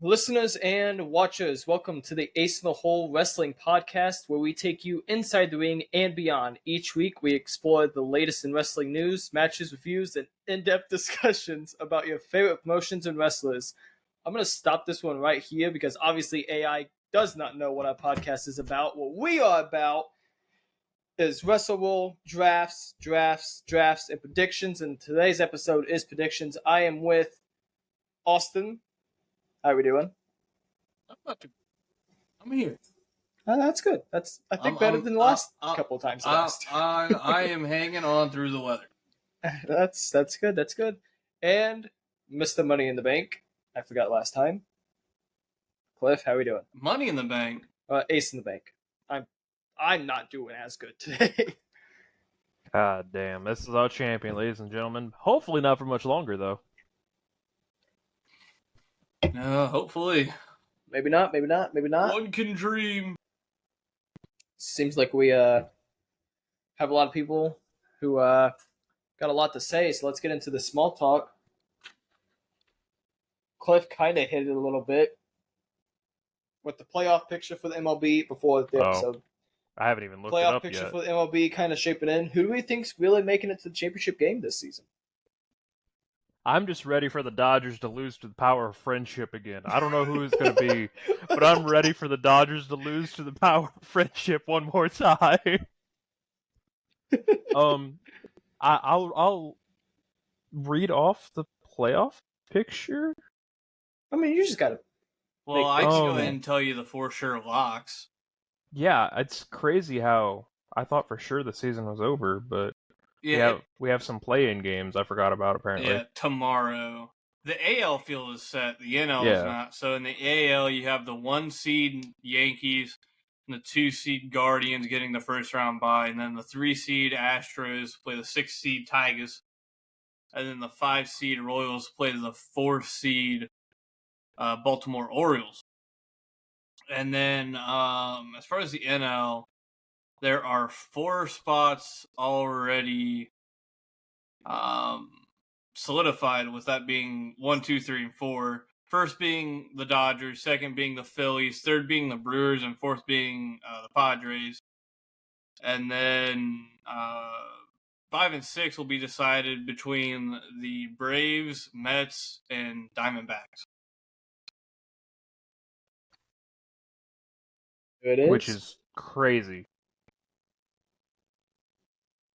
Listeners and watchers, welcome to the Ace in the Hole Wrestling Podcast, where we take you inside the ring and beyond. Each week, we explore the latest in wrestling news, matches, reviews, and in-depth discussions about your favorite promotions and wrestlers. I'm going to stop this one right here because obviously AI does not know what our podcast is about. What we are about is WrestleRoll, drafts, and predictions. And today's episode is predictions. I am with Austin. How are we doing? I'm here. That's good. That's I think better than the last couple of times. I am hanging on through the weather. That's good. That's good. And Mr. Money in the Bank. I forgot last time. Cliff, how are we doing? Money in the Bank. Ace in the Bank. I'm not doing as good today. God damn, this is our champion, ladies and gentlemen. Hopefully not for much longer, though. No, hopefully. Maybe not. One can dream. Seems like we have a lot of people who got a lot to say, so let's get into the small talk. Cliff kind of hit it a little bit with the playoff picture for the MLB before the episode. I haven't even looked it up yet. Playoff picture for the MLB kind of shaping in. Who do we think's really making it to the championship game this season? I'm just ready for the Dodgers to lose to the power of friendship again. I don't know who it's going to be, but I'm ready for the Dodgers to lose to the power of friendship one more time. I'll read off the playoff picture. I mean, you just got to. Well, I can go ahead and tell you the for sure locks. Yeah, it's crazy how I thought for sure the season was over, but we have some play-in games I forgot about, apparently. Yeah, tomorrow. The AL field is set. The NL is not. So in the AL, you have the 1 seed Yankees and the 2 seed Guardians getting the first round bye. And then the 3 seed Astros play the 6 seed Tigers. And then the 5 seed Royals play the 4 seed Baltimore Orioles. And then as far as the NL, there are 4 spots already solidified, with that being 1, 2, 3, and 4. First being the Dodgers, second being the Phillies, third being the Brewers, and fourth being the Padres. And then 5 and 6 will be decided between the Braves, Mets, and Diamondbacks. It is. Which is crazy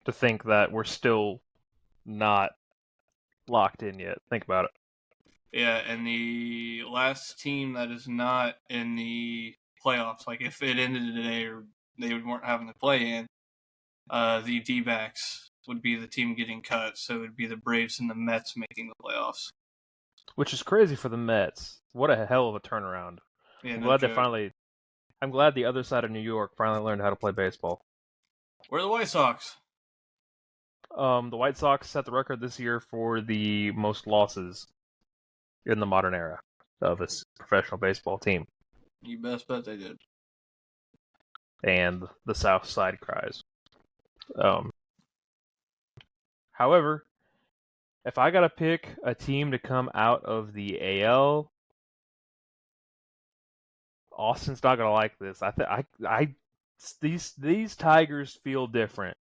to think that we're still not locked in yet. Think about it. Yeah, and the last team that is not in the playoffs, like if it ended today or they weren't having to play in, the D-backs would be the team getting cut. So it would be the Braves and the Mets making the playoffs. Which is crazy for the Mets. What a hell of a turnaround. Yeah, I'm glad the other side of New York finally learned how to play baseball. Where are the White Sox? The White Sox set the record this year for the most losses in the modern era of a professional baseball team. You best bet they did. And the South Side cries. However, if I gotta pick a team to come out of the AL, Austin's not gonna like this. These Tigers feel different.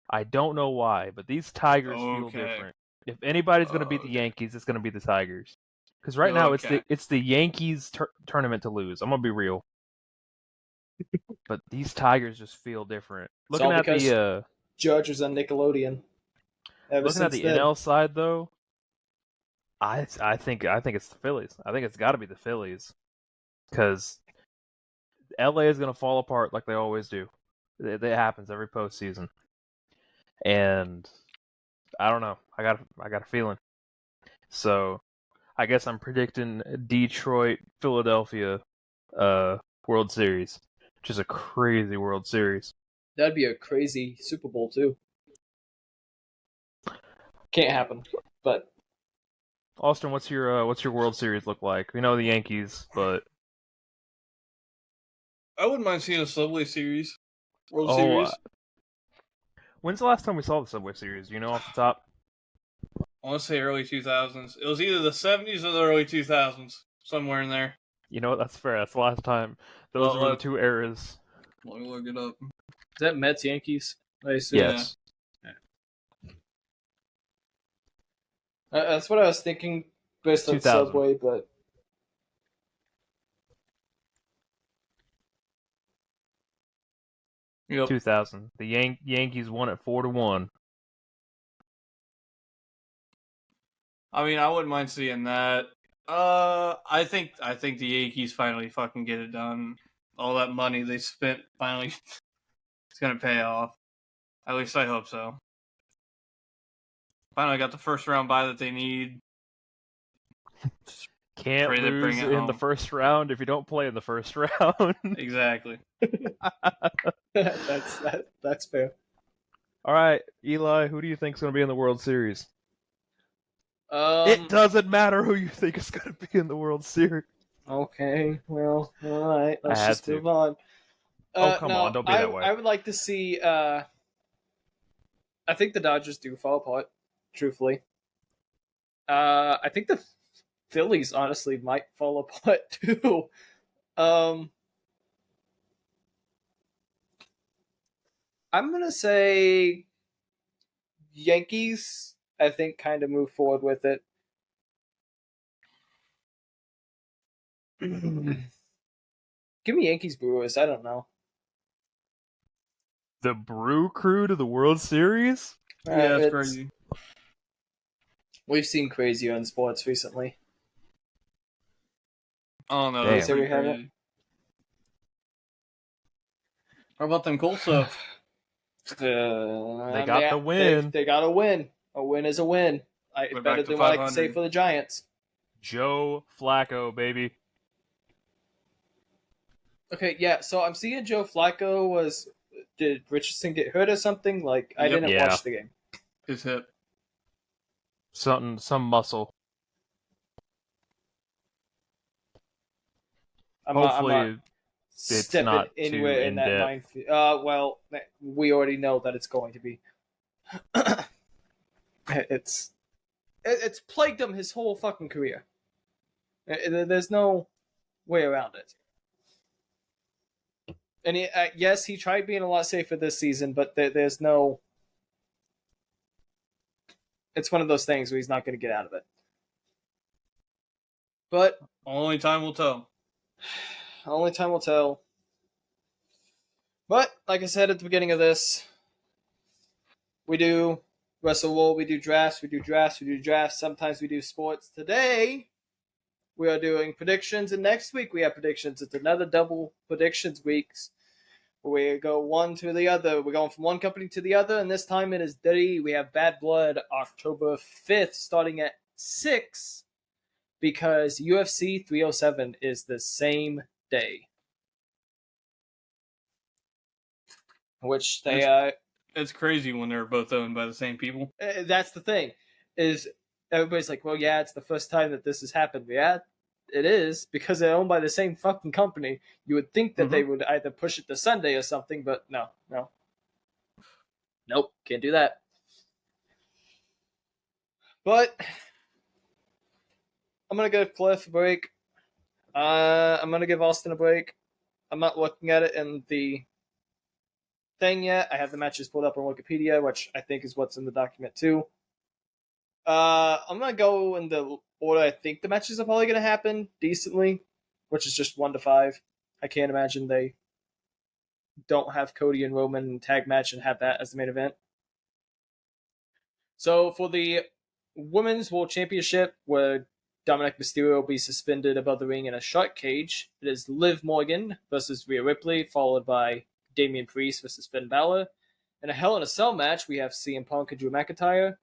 I don't know why, but these Tigers feel different. If anybody's gonna beat the Yankees, it's gonna be the Tigers. Because right now it's the Yankees tournament to lose. I'm gonna be real. But these Tigers just feel different. Looking at the Judge was on Nickelodeon. Looking at the NL side, though, I think it's the Phillies. I think it's got to be the Phillies, because LA is going to fall apart like they always do. It happens every postseason, and I don't know. I got a feeling. So I guess I'm predicting Detroit, Philadelphia, World Series, which is a crazy World Series. That'd be a crazy Super Bowl too. Can't happen, but Austin, what's your World Series look like? We know the Yankees, but I wouldn't mind seeing a Subway Series. World Series. When's the last time we saw the Subway Series? Do you know off the top? I want to say early 2000s. It was either the 70s or the early 2000s. somewhere in there. You know what? That's fair. That's the last time. Those were the two eras. Let me look it up. Is that Mets Yankees? I assume. Yes. Yeah. That's what I was thinking based on 2000. Subway, but. Yep. 2000. The Yankees won it 4-1. I mean, I wouldn't mind seeing that. I think the Yankees finally fucking get it done. All that money they spent finally, it's gonna pay off. At least I hope so. Finally got the first round bye that they need. Can't lose in the first round if you don't play in the first round. Exactly. That's fair. All right, Eli, who do you think is going to be in the World Series? It doesn't matter who you think is going to be in the World Series. Okay, well, all right. Let's just move on. Come on, don't be that way. I would like to see. I think the Dodgers do fall apart. Truthfully, I think the Phillies honestly might fall apart too. I'm gonna say Yankees. I think kind of move forward with it. Give me Yankees Brewers. I don't know. The Brew Crew to the World Series? Yeah, that's crazy. We've seen crazier in sports recently. Oh no, that's pretty crazy. How about them Colts though? They got the win. They got a win. A win is a win. Better than what I can say for the Giants. Joe Flacco, baby. Okay, yeah. So I'm seeing Joe Flacco was. Did Richardson get hurt or something? Like I didn't watch the game. His hip. Some muscle. Hopefully, I'm not it's not anywhere too in that in-depth. minefield. Well, we already know that it's going to be. It's plagued him his whole fucking career. There's no way around it. And yes, he tried being a lot safer this season, but there's no. It's one of those things where he's not going to get out of it. But only time will tell. Only time will tell. But like I said at the beginning of this, we do Wrestle Roll, we do drafts. Sometimes we do sports. Today, we are doing predictions, and next week we have predictions. It's another double predictions weeks where we go one to the other. We're going from one company to the other, and this time it is Diddy. We have Bad Blood October 5th starting at 6 because UFC 307 is the same day. Which they it's crazy when they're both owned by the same people. That's the thing, is everybody's like, well, yeah, it's the first time that this has happened. Yeah, it is, because they're owned by the same fucking company. You would think that they would either push it to Sunday or something, but no. Nope, can't do that. But I'm going to give Cliff a break. I'm going to give Austin a break. I'm not looking at it in the thing yet. I have the matches pulled up on Wikipedia, which I think is what's in the document too. I'm going to go in the order I think the matches are probably going to happen decently, which is just 1 to 5. I can't imagine they don't have Cody and Roman tag match and have that as the main event. So for the Women's World Championship, where Dominic Mysterio will be suspended above the ring in a shark cage, it is Liv Morgan versus Rhea Ripley, followed by Damian Priest versus Finn Balor. In a Hell in a Cell match, we have CM Punk and Drew McIntyre,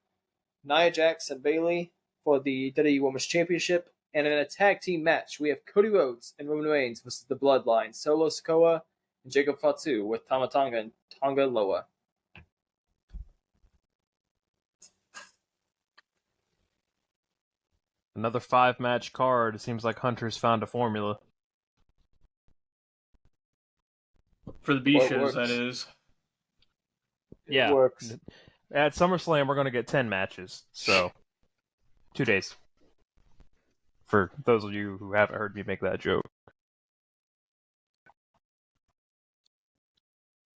Nia Jax and Bayley for the WWE Women's Championship. And in a tag team match, we have Cody Rhodes and Roman Reigns versus the Bloodline, Solo Sikoa and Jacob Fatu with Tama Tonga and Tonga Loa. Another 5-match card. It seems like Hunter's found a formula. For the B shows, that is. Yeah. It works. At SummerSlam, we're going to get 10 matches. So, 2 days. For those of you who haven't heard me make that joke.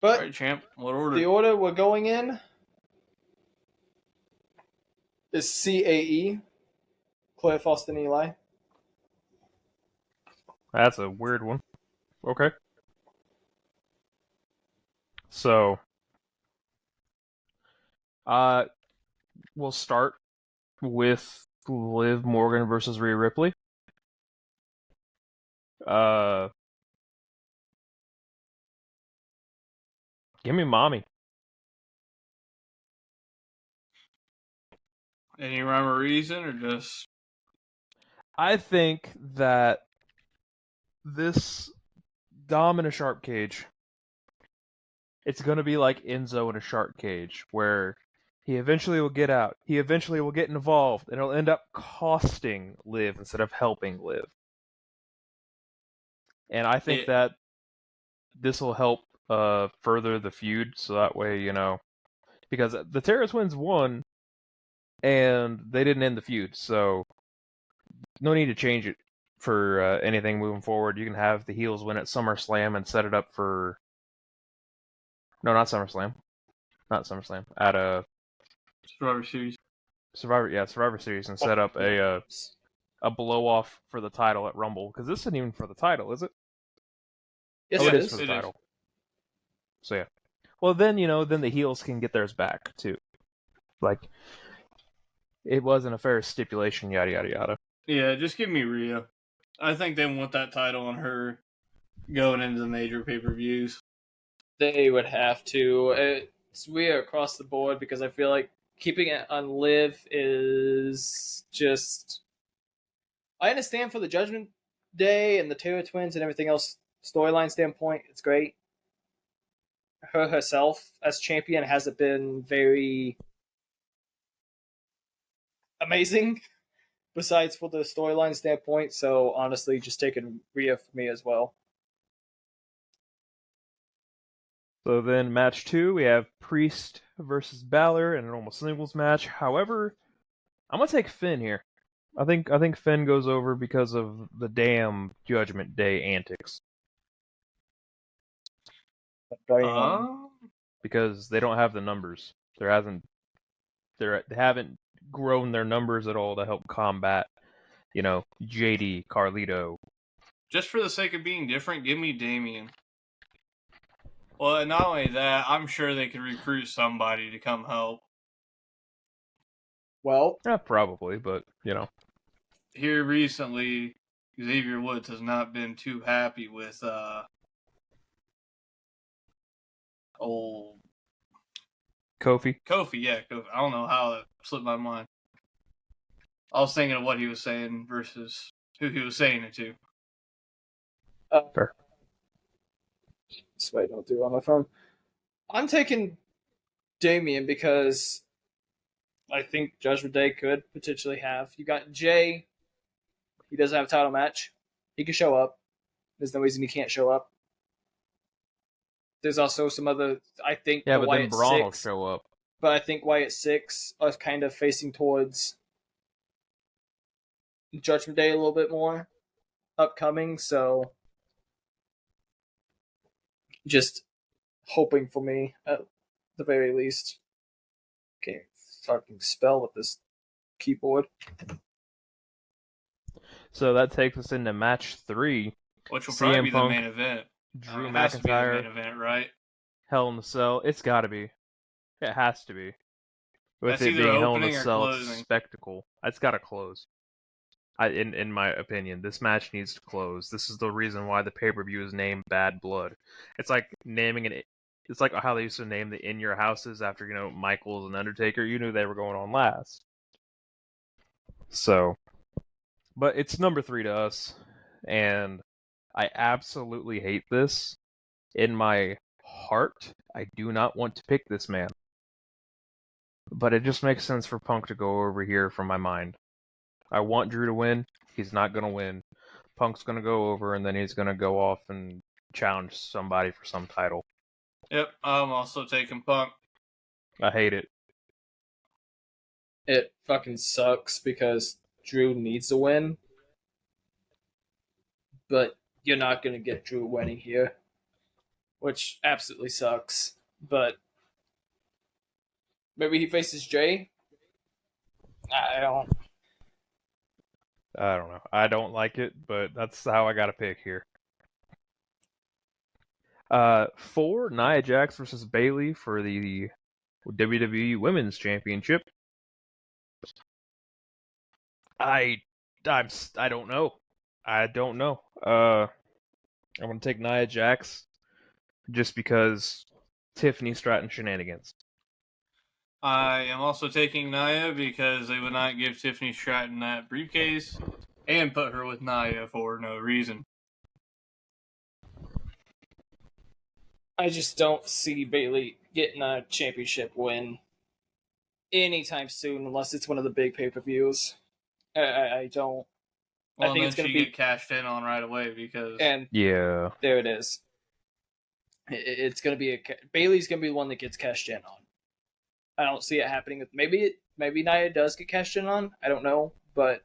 But all right, champ, what order? The order we're going in is CAE, Cliff, Austin, Eli. That's a weird one. Okay. So, we'll start with Liv Morgan versus Rhea Ripley. Give me mommy. Any rhyme or reason, or just? I think that this Dom in a shark cage, it's going to be like Enzo in a shark cage, where he eventually will get out. He eventually will get involved, and it'll end up costing Liv instead of helping Liv. And I think that this will help further the feud, so that way, you know, because the Terra Twins won, and they didn't end the feud, so no need to change it for anything moving forward. You can have the heels win at SummerSlam and set it up for... No, not SummerSlam. Not SummerSlam. At a... Survivor Series. Survivor Series, and set up a blow-off for the title at Rumble, because this isn't even for the title, is it? Yes, it is for the title. So yeah. Well, then, you know, then the heels can get theirs back, too. Like, it wasn't a fair stipulation, yada, yada, yada. Yeah, just give me Rhea. I think they want that title on her going into the major pay-per-views. They would have to. It's Rhea across the board, because I feel like keeping it on Liv is just... I understand for the Judgment Day and the Terra Twins and everything else storyline standpoint, it's great. Her herself as champion hasn't been very amazing, besides for the storyline standpoint. So honestly, just taking Rhea for me as well. So then match 2, we have Priest versus Balor in a normal singles match. However, I'm gonna take Finn here. I think Finn goes over because of the damn Judgment Day antics. Because they don't have the numbers. They haven't grown their numbers at all to help combat, you know, JD, Carlito. Just for the sake of being different, give me Damian. Well, and not only that, I'm sure they could recruit somebody to come help. Well, yeah, probably, but you know, here recently, Xavier Woods has not been too happy with old Kofi. Yeah, Kofi. I don't know how that slipped my mind. I was thinking of what he was saying versus who he was saying it to. Fair. Just wait, I'll do it on my phone. I'm taking Damian because I think Judgment Day could potentially have. You got Jay. He doesn't have a title match. He can show up. There's no reason he can't show up. There's also some other, I think, yeah, but Wyatt then Braun will 6, show up. But I think Wyatt 6 are kind of facing towards Judgment Day a little bit more upcoming, so just hoping for me at the very least. Can't fucking spell with this keyboard. So that takes us into match 3. Which will CM probably be Punk, the main event. Drew it has McIntyre. To be the main event, right? Hell in the Cell. It's got to be. It has to be. With That's it being Hell in the opening or Cell, it's closing. spectacle. It's got to close. In my opinion, this match needs to close. This is the reason why the pay-per-view is named Bad Blood. It's like naming it. It's like how they used to name the In Your Houses after, you know, Michaels and Undertaker. You knew they were going on last. So, but it's number 3 to us, and I absolutely hate this. In my heart, I do not want to pick this man. But it just makes sense for Punk to go over here from my mind. I want Drew to win. He's not going to win. Punk's going to go over, and then he's going to go off and challenge somebody for some title. Yep, I'm also taking Punk. I hate it. It fucking sucks because Drew needs to win. but you're not going to get Drew winning here, which absolutely sucks. But maybe he faces Jay. I don't know. I don't like it, but that's how I got to pick here. 4, Nia Jax versus Bayley for the WWE Women's Championship. I don't know. I don't know. I'm gonna take Nia Jax just because Tiffany Stratton shenanigans. I am also taking Nia because they would not give Tiffany Stratton that briefcase and put her with Nia for no reason. I just don't see Bayley getting a championship win anytime soon, unless it's one of the big pay-per-views. I don't. Well, I think it's going to be get cashed in on right away because yeah, there it is. It's going to be Bayley's going to be the one that gets cashed in on. I don't see it happening with maybe Nia does get cashed in on. I don't know, but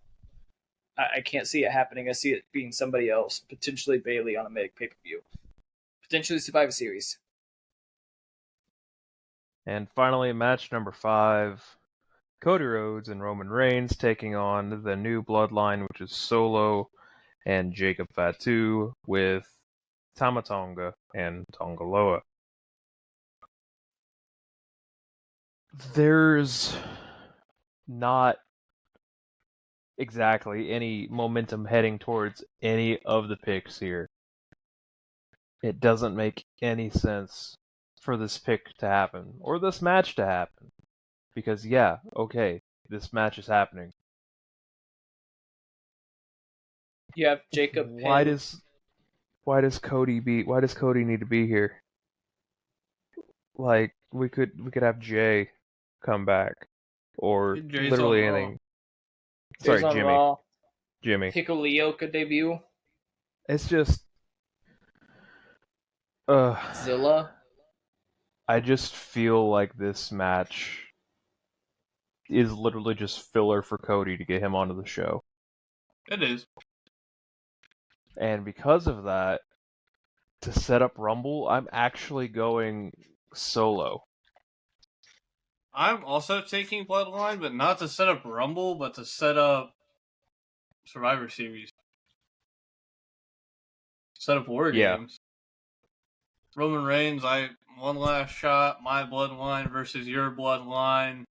I can't see it happening. I see it being somebody else, potentially Bayley on a big pay-per-view, potentially Survivor Series. And finally, match number 5. Cody Rhodes and Roman Reigns taking on the new bloodline, which is Solo and Jacob Fatu with Tama Tonga and Tonga Loa. There's not exactly any momentum heading towards any of the picks here. It doesn't make any sense for this pick to happen, or this match to happen. Because yeah, okay, this match is happening. You have Jacob. Why does Cody need to be here? Like we could have Jay come back, or Jay's literally on anything. Jay's Sorry, on Raw. Jimmy. Hikuleo could debut. It's just Zilla. I just feel like this match is literally just filler for Cody to get him onto the show. It is. And because of that, to set up Rumble, I'm actually going Solo. I'm also taking Bloodline, but not to set up Rumble, but to set up Survivor Series. Set up War Games. Roman Reigns, one last shot, my bloodline versus your bloodline.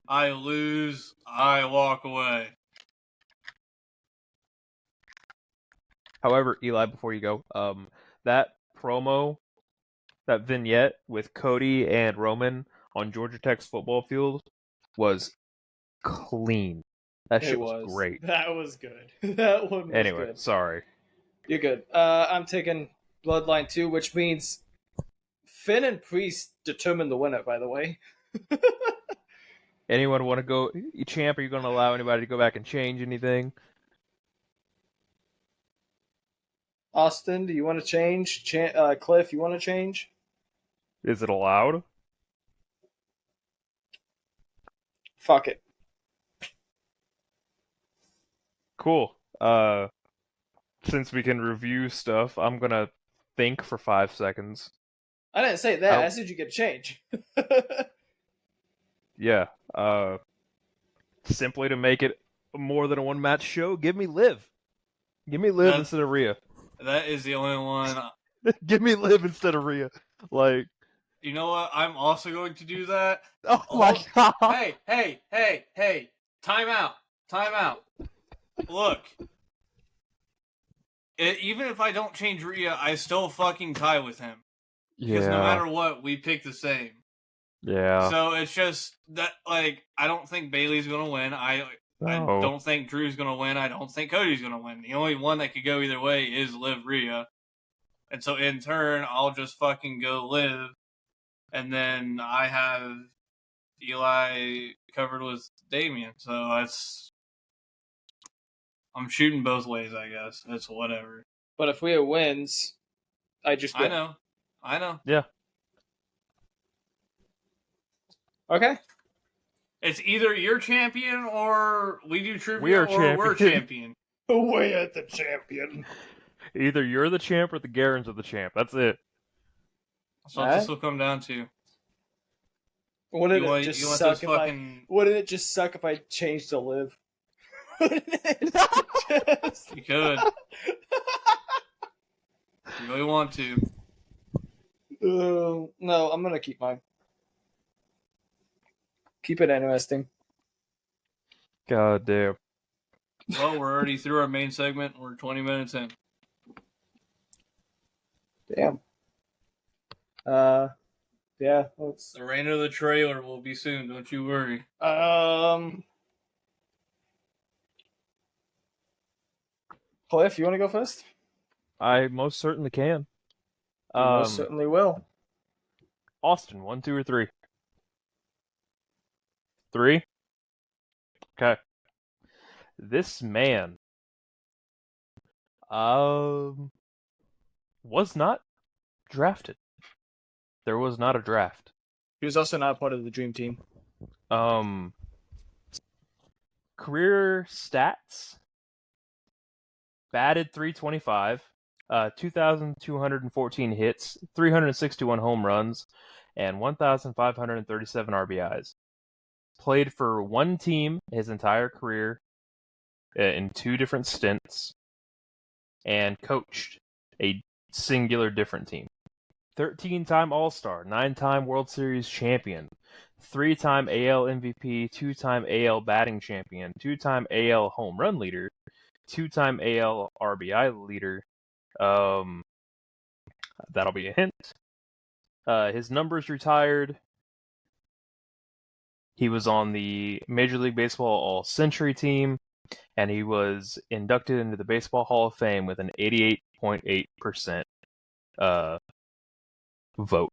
I lose, I walk away. However, Eli, before you go, that promo, that vignette with Cody and Roman on Georgia Tech's football field was clean. That shit was great. That was good. That one was anyway, good. Sorry. You're good. I'm taking Bloodline 2, which means Finn and Priest determine the winner, by the way. Anyone want to go? Champ, are you going to allow anybody to go back and change anything? Austin, do you want to change? Cliff, you want to change? Is it allowed? Fuck it. Cool. Since we can review stuff, I'm going to think for 5 seconds. I didn't say that. I said you could change. Yeah. Simply to make it more than a one-match show, give me Liv. Give me Liv instead of Rhea. That is the only one. Give me Liv instead of Rhea. Like, you know what? I'm also going to do that. Oh my god. Hey. Time out. Look. Even if I don't change Rhea, I still fucking tie with him. Because no matter what, we pick the same. Yeah. So it's just that, like, I don't think Bayley's going to win. I don't think Drew's going to win. I don't think Cody's going to win. The only one that could go either way is Liv Rhea. And so in turn, I'll just fucking go Liv. And then I have Eli covered with Damian. So I'm shooting both ways, I guess. It's whatever. But if Rhea wins, I just win. I know. Yeah. Okay. It's either you're champion or we do trivia or we're champion. Away at the champion. Either you're the champ or the Garens are the champ. That's it. That's what this will come down to. Wouldn't it just suck if I changed to Liv? Wouldn't it just... You could. You really want to. No, I'm gonna keep mine. Keep it interesting. God damn. Well, we're already through our main segment. We're 20 minutes in. Damn. Yeah. The reign of the trailer will be soon. Don't you worry. Cliff, you want to go first? I most certainly can. Most certainly will. Austin, 1, 2, or 3? 3? Okay. This man was not drafted. There was not a draft. He was also not part of the Dream Team. Career stats: batted .325, 2,214 hits, 361 home runs, and 1,537 RBIs. Played for one team his entire career in 2 different stints, and coached a singular different team. 13-time All-Star, 9-time World Series champion, 3-time AL MVP, 2-time AL batting champion, 2-time AL home run leader, 2-time AL RBI leader. That'll be a hint. His numbers retired. He was on the Major League Baseball All-Century team, and he was inducted into the Baseball Hall of Fame with an 88.8% vote.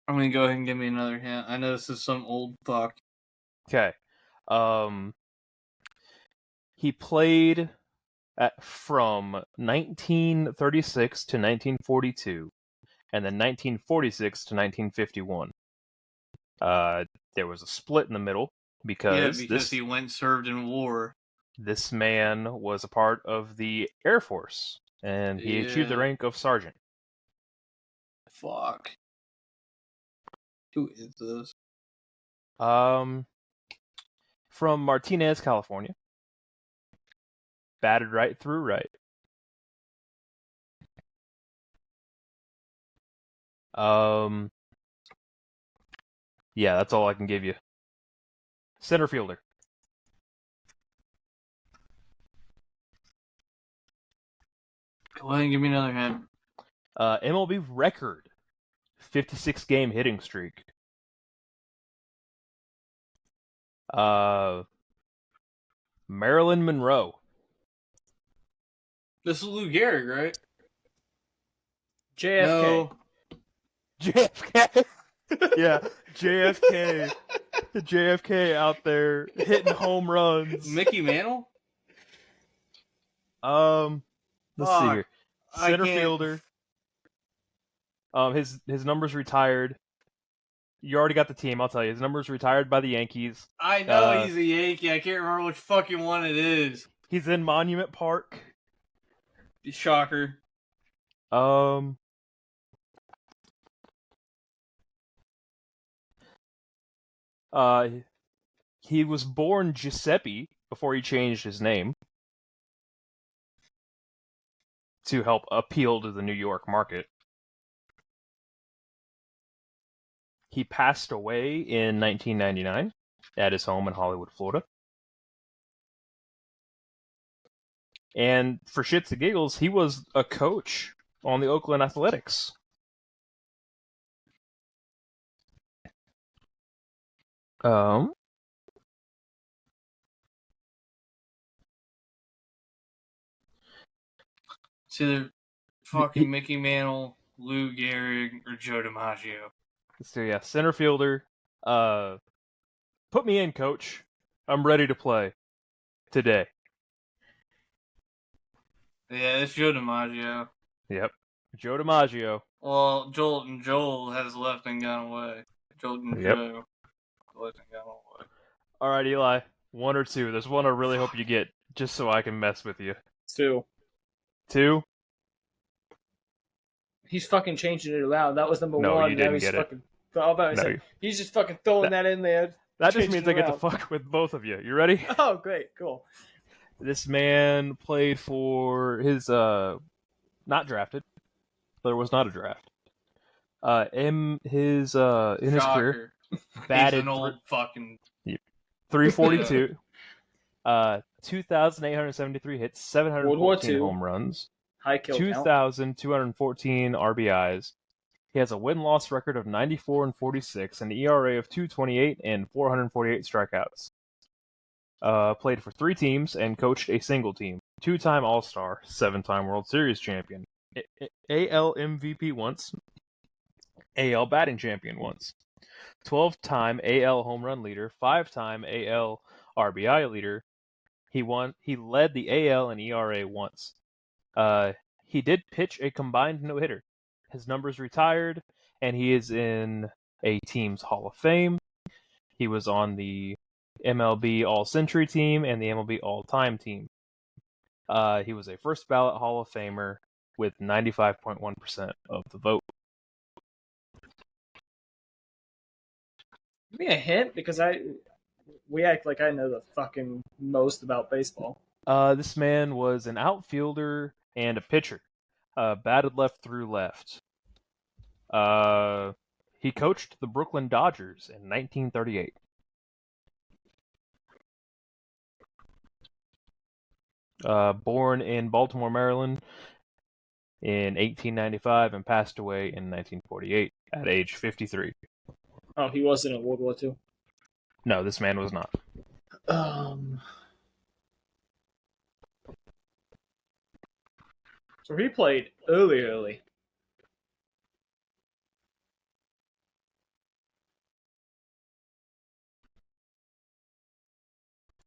I'm going to go ahead and give me another hint. I know this is some old fuck. Okay. He played from 1936 to 1942, and then 1946 to 1951. There was a split in the middle because he went and served in war. This man was a part of the Air Force, and he achieved the rank of sergeant. Fuck. Who is this? From Martinez, California. Batted right through right. Yeah, that's all I can give you. Center fielder. Go ahead and give me another hint. MLB record 56-game hitting streak. Marilyn Monroe. This is Lou Gehrig, right? JFK. No. JFK. Yeah, JFK. JFK out there hitting home runs. Mickey Mantle? Let's see here. Center I can't... fielder. His number's retired. You already got the team, I'll tell you. His number's retired by the Yankees. I know he's a Yankee. I can't remember which fucking one it is. He's in Monument Park. Shocker. He was born Giuseppe before he changed his name to help appeal to the New York market. He passed away in 1999 at his home in Hollywood, Florida. And for shits and giggles, he was a coach on the Oakland Athletics. It's either fucking Mickey Mantle, Lou Gehrig, or Joe DiMaggio. So yeah, center fielder. Put me in, coach. I'm ready to play today. Yeah, it's Joe DiMaggio. Yep, Joe DiMaggio. Well, Joel has left and gone away. Joel and Joe left and gone away. All right, Eli. 1 or 2. There's one I really hope you get, just so I can mess with you. 2. 2? He's fucking changing it around. That was number 1. No, you now didn't he's get fucking, it. he's just fucking throwing that in there. That just means I get to fuck with both of you. You ready? Oh, great. Cool. This man played for his, not drafted. There was not a draft. In his career, batted He's an old fucking 342, 2,873 hits, 714 home runs, high kill 2,214 RBIs. He has a win-loss record of 94 and 46, an ERA of 2.28, and 448 strikeouts. Played for 3 teams and coached a single team. 2-time All-Star, 7-time World Series champion, AL MVP once, AL batting champion once, 12-time AL home run leader, 5-time AL RBI leader. He led the AL in ERA once. He did pitch a combined no-hitter. His number's retired, and he is in a team's Hall of Fame. He was on the MLB All-Century team and the MLB All-Time team. He was a first-ballot Hall of Famer with 95.1% of the vote. Give me a hint, because we act like I know the fucking most about baseball. This man was an outfielder and a pitcher. Batted left through left. He coached the Brooklyn Dodgers in 1938. Born in Baltimore, Maryland in 1895 and passed away in 1948 at age 53. Oh, he wasn't in World War II? No, this man was not. So he played early.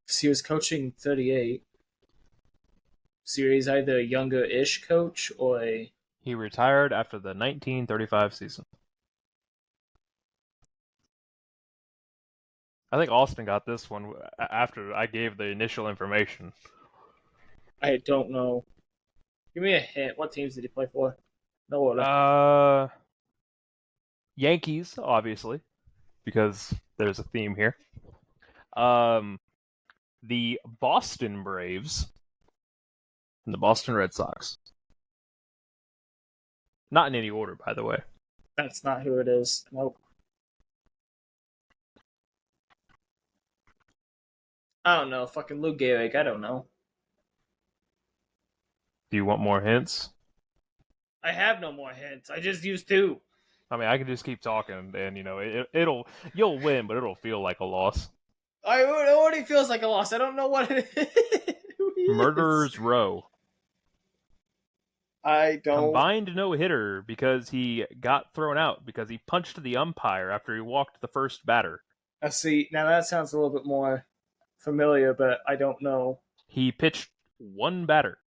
So he was coaching 38. So he's either a younger-ish coach or a... He retired after the 1935 season. I think Austin got this one after I gave the initial information. I don't know. Give me a hint. What teams did he play for? No order. Yankees, obviously, because there's a theme here. The Boston Braves and the Boston Red Sox. Not in any order, by the way. That's not who it is. Nope. I don't know. Fucking Lou Gehrig. I don't know. Do you want more hints? I have no more hints. I just used 2. I mean, I can just keep talking, and you'll win, but it'll feel like a loss. It already feels like a loss. I don't know what it is. Murderer's Row. I don't. Combined no-hitter because he got thrown out because he punched the umpire after he walked the first batter. See, now that sounds a little bit more familiar, but I don't know. He pitched 1 batter.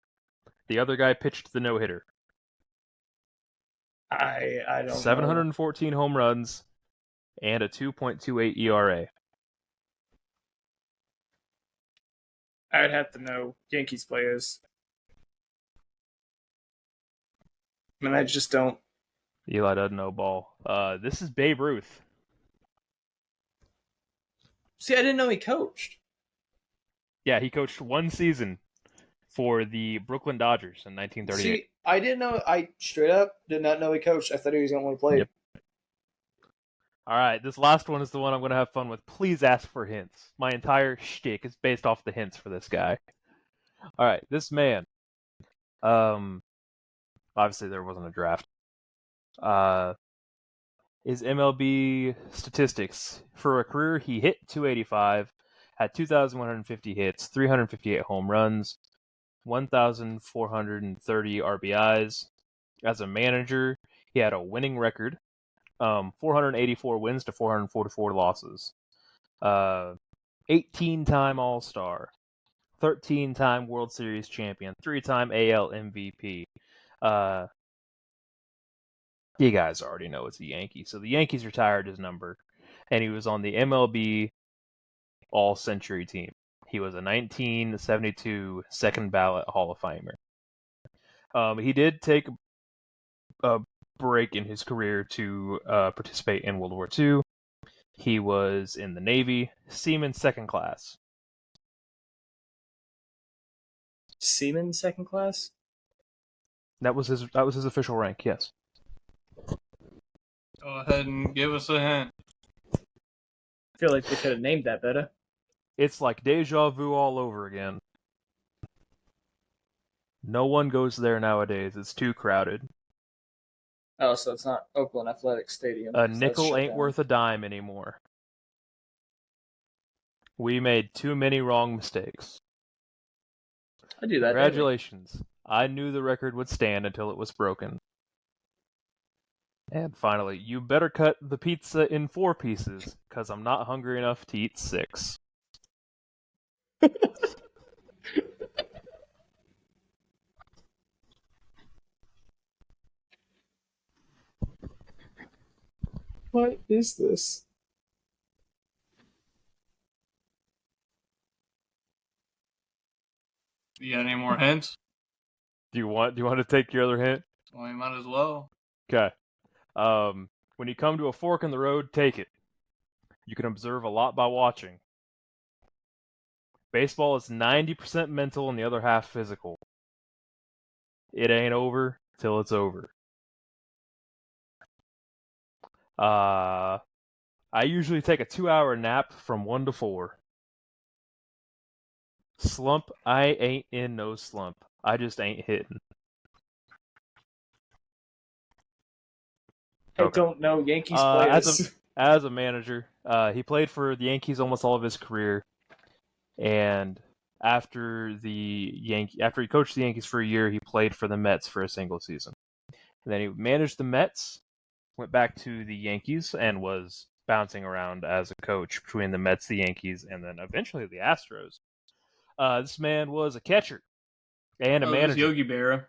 The other guy pitched the no-hitter. I don't 714 know. home runs and a 2.28 ERA. I'd have to know Yankees players. I mean, I just don't. Eli doesn't know ball. This is Babe Ruth. See, I didn't know he coached. Yeah, he coached 1 season for the Brooklyn Dodgers in 1938. See, I didn't know. I straight up did not know he coached. I thought he was going to want to play. Yep. All right, this last one is the one I'm going to have fun with. Please ask for hints. My entire shtick is based off the hints for this guy. All right, this man. Obviously there wasn't a draft. His MLB statistics for a career: he hit 285, had 2,150 hits, 358 home runs, 1,430 RBIs. As a manager, he had a winning record. 484 wins to 444 losses. 18-time All-Star. 13-time World Series champion. 3-time AL MVP. You guys already know it's the Yankees. So the Yankees retired his number, and he was on the MLB All-Century team. He was a 1972 second ballot Hall of Famer. He did take a break in his career to participate in World War II. He was in the Navy, Seaman second class. Seaman second class? That was his official rank, yes. Go ahead and give us a hint. I feel like they could have named that better. It's like deja vu all over again. No one goes there nowadays. It's too crowded. Oh, so it's not Oakland Athletic Stadium. A nickel ain't worth a dime anymore. We made too many wrong mistakes. I do that. Congratulations. Daily. I knew the record would stand until it was broken. And finally, you better cut the pizza in 4 pieces, because I'm not hungry enough to eat 6. What is this? You got any more hints? Do you want to take your other hint? Well, you might as well. Okay. When you come to a fork in the road, take it. You can observe a lot by watching. Baseball is 90% mental and the other half physical. It ain't over till it's over. I usually take a 2-hour nap from 1 to 4. Slump, I ain't in no slump. I just ain't hitting. I don't know Yankees players. As a manager, he played for the Yankees almost all of his career, and after he coached the Yankees for a year, he played for the Mets for a single season. And then he managed the Mets, went back to the Yankees, and was bouncing around as a coach between the Mets, the Yankees, and then eventually the Astros. This man was a catcher and a manager. Yogi Berra.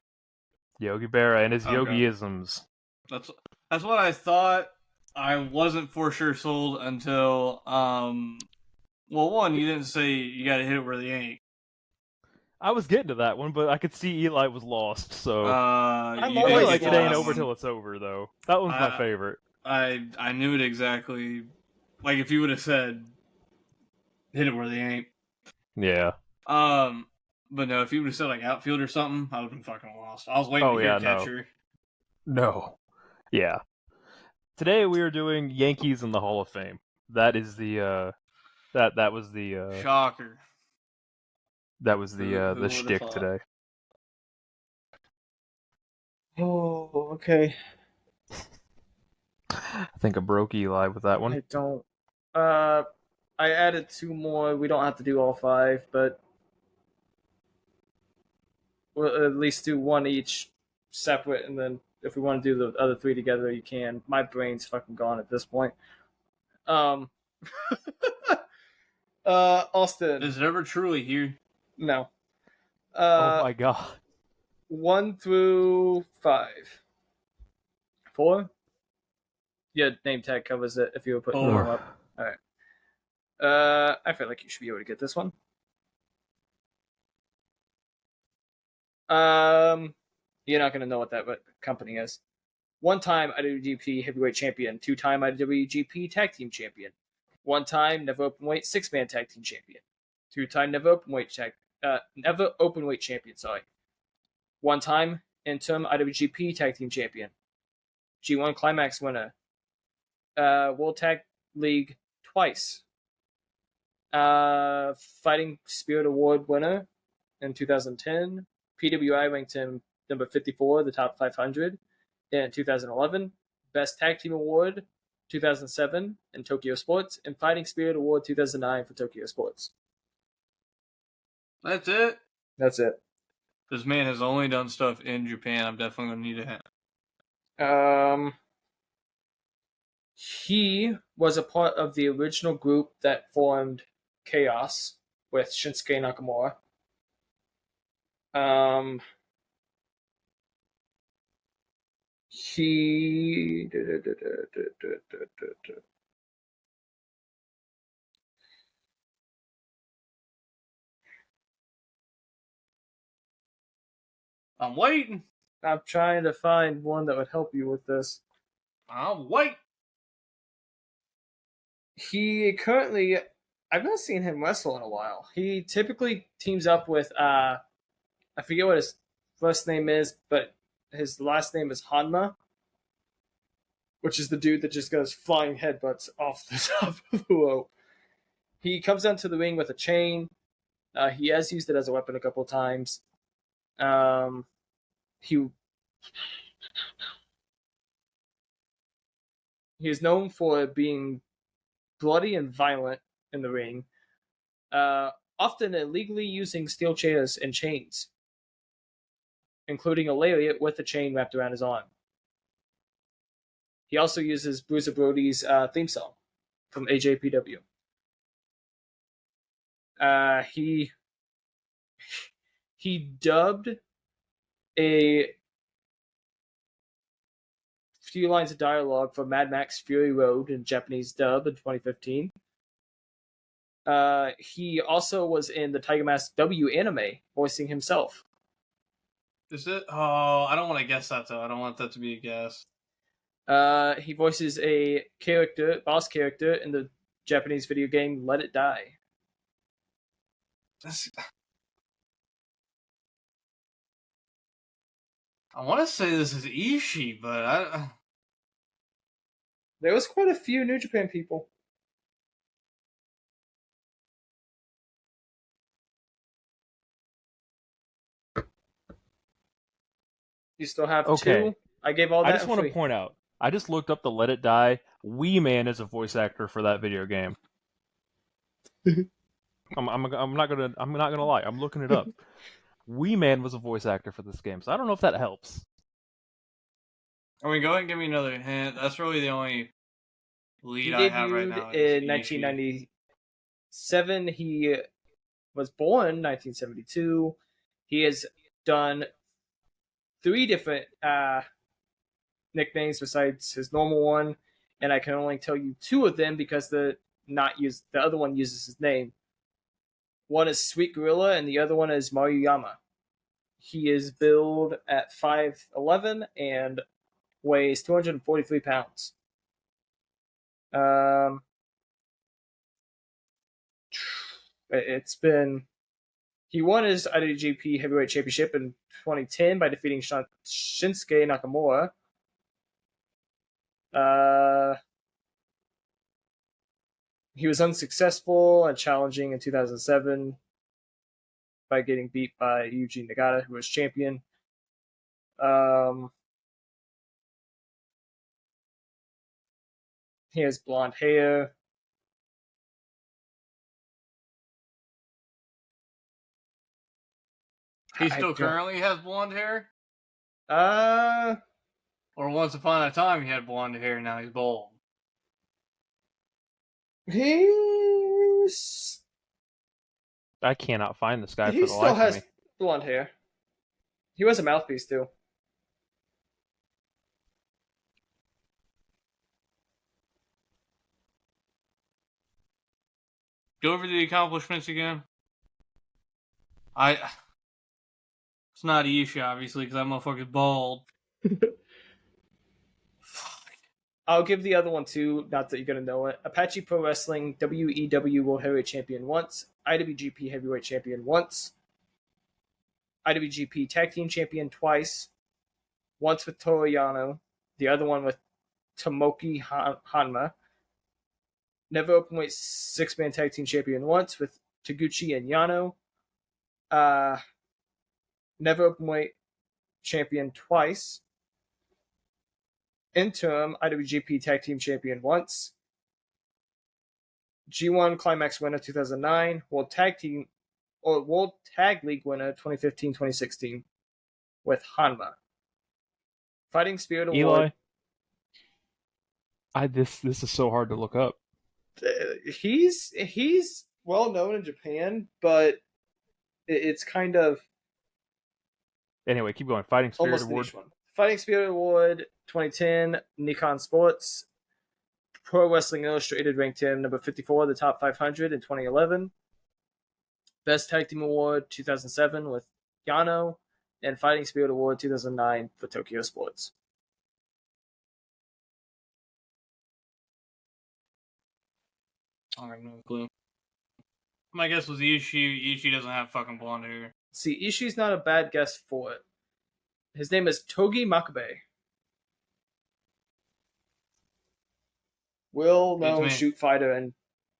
Yogi Berra and his Yogi-isms. That's what I thought. I wasn't for sure sold until, one, you didn't say you got to hit it where they ain't. I was getting to that one, but I could see Eli was lost, so I feel like it ain't over till it's over, though. That one's my favorite. I knew it exactly. Like if you would have said, hit it where they ain't. Yeah. But no, if you would have said like outfield or something, I would have been fucking lost. I was waiting to hear catcher. No. Yeah. Today we are doing Yankees in the Hall of Fame. That is the that was the shocker. That was the shtick today. Oh, okay. I think I broke Eli with that one. I don't. I added 2 more. We don't have to do all 5, but we'll at least do 1 each separate, and then if we want to do the other 3 together, you can. My brain's fucking gone at this point. Austin. Is it ever truly here? No. Oh my god. 1 through 5. 4? Yeah, name tag covers it if you were putting them up. Alright. I feel like you should be able to get this one. You're not gonna know what that company is. 1-time IWGP Heavyweight Champion, 2-time IWGP Tag Team Champion, 1-time Never Openweight 6-Man Tag Team Champion, 2-time Never Openweight Champion. 1-time Interim IWGP Tag Team Champion, G1 Climax winner, World Tag League twice, Fighting Spirit Award winner in 2010, PWI ranked him number 54, the top 500 in 2011, Best Tag Team Award 2007 in Tokyo Sports, and Fighting Spirit Award 2009 for Tokyo Sports. That's it? That's it. This man has only done stuff in Japan. I'm definitely going to need a hint. He was a part of the original group that formed Chaos with Shinsuke Nakamura. He I'm waiting. I'm trying to find one that would help you with this. I'll wait. He currently, I've not seen him wrestle in a while. He typically teams up with, I forget what his first name is, but his last name is Hanma, which is the dude that just goes flying headbutts off the top of the rope. He comes down to the ring with a chain. He has used it as a weapon a couple of times. He is known for being bloody and violent in the ring, often illegally using steel chairs and chains, including a lariat with a chain wrapped around his arm. He also uses Bruiser Brody's theme song from AJPW. He dubbed a few lines of dialogue for Mad Max Fury Road in Japanese dub in 2015. He also was in the Tiger Mask W anime, voicing himself. Is it? Oh, I don't want to guess that, though. I don't want that to be a guess. He voices a boss character in the Japanese video game Let It Die. I want to say this is Ishii, but there was quite a few New Japan people. You still have two? I gave all that. I just want to point out, I just looked up the Let It Die. Wee Man is a voice actor for that video game. I'm not gonna lie. I'm looking it up. Wee Man was a voice actor for this game, so I don't know if that helps. I mean, go ahead and give me another hint. That's really the only lead I have right now. In 1997, he was born 1972. He has done 3 different nicknames besides his normal one, and I can only tell you 2 of them because the other one uses his name. One is Sweet Gorilla, and the other one is Maruyama. He is billed at 5'11" and weighs 243 pounds. He won his IWGP Heavyweight Championship in 2010 by defeating Shinsuke Nakamura. He was unsuccessful and challenging in 2007 by getting beat by Yuji Nagata, who was champion. He has blonde hair. He still currently has blonde hair? Or once upon a time he had blonde hair, now he's bald. I cannot find this guy for the life of me. He still has blonde hair. He was a mouthpiece, too. Go over the accomplishments again. It's not Ishii, obviously, because that motherfucker's bald. I'll give the other one too, not that you're going to know it. Apache Pro Wrestling, WEW World Heavyweight Champion once, IWGP Heavyweight Champion once, IWGP Tag Team Champion twice, once with Toru Yano, the other one with Tomoki Hanma, Never Openweight 6-Man Tag Team Champion once with Taguchi and Yano, Never Openweight Champion twice, Interim IWGP Tag Team Champion once, G1 Climax winner 2009, World Tag League winner 2015-2016 with Hanma. Fighting Spirit Award. Eli, this is so hard to look up. He's well known in Japan, but it's kind of. Anyway, keep going. Fighting Spirit Award. Fighting Spirit Award 2010, Nikon Sports. Pro Wrestling Illustrated ranked him number 54 of the top 500 in 2011. Best Tag Team Award 2007 with Yano and Fighting Spirit Award 2009 for Tokyo Sports. I have no clue. My guess was Ishii. Ishii doesn't have fucking blonde hair. See, Ishii's not a bad guess for it. His name is Togi Makabe. Well-known shoot fighter in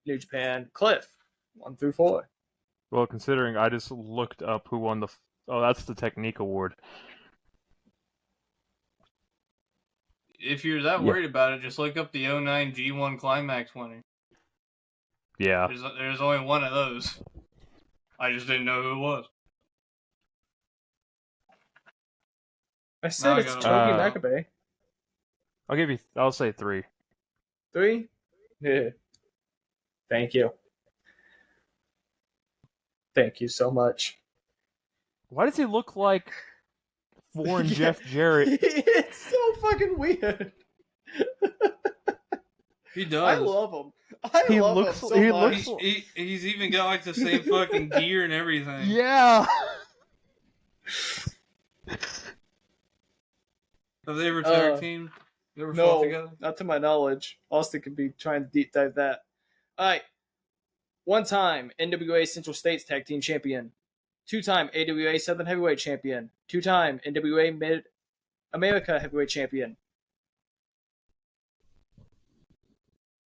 New Japan. Cliff, 1 through 4. Well, considering I just looked up who won the... Oh, that's the Technique Award. If you're that worried about it, just look up the 09 G1 Climax winner. Yeah. There's only one of those. I just didn't know who it was. I said it's Togi Makabe. I'll say 3. 3? Yeah. Thank you. Thank you so much. Why does he look like foreign Jeff Jarrett? It's so fucking weird. He does. I love him. I love him so much. He's even got like the same fucking gear and everything. Yeah. Have they ever tag teamed? Ever fought No, together? not to my knowledge. Austin could be trying to deep dive that. All right. 1-time NWA Central States Tag Team Champion. 2-time AWA Southern Heavyweight Champion. 2-time NWA Mid-America Heavyweight Champion.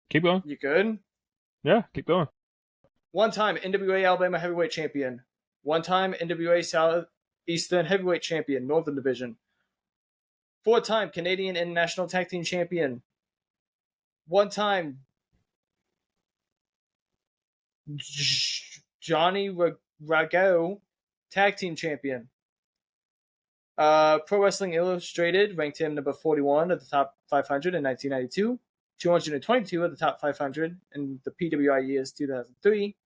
Keep going. You good? Yeah, keep going. 1-time NWA Alabama Heavyweight Champion. 1-time NWA Southeastern Heavyweight Champion, Northern Division. 4-time Canadian International Tag Team Champion. 1-time Johnny Rago Tag Team Champion. Pro Wrestling Illustrated ranked him number 41 of the top 500 in 1992, 222 of the top 500 in the PWI years 2003,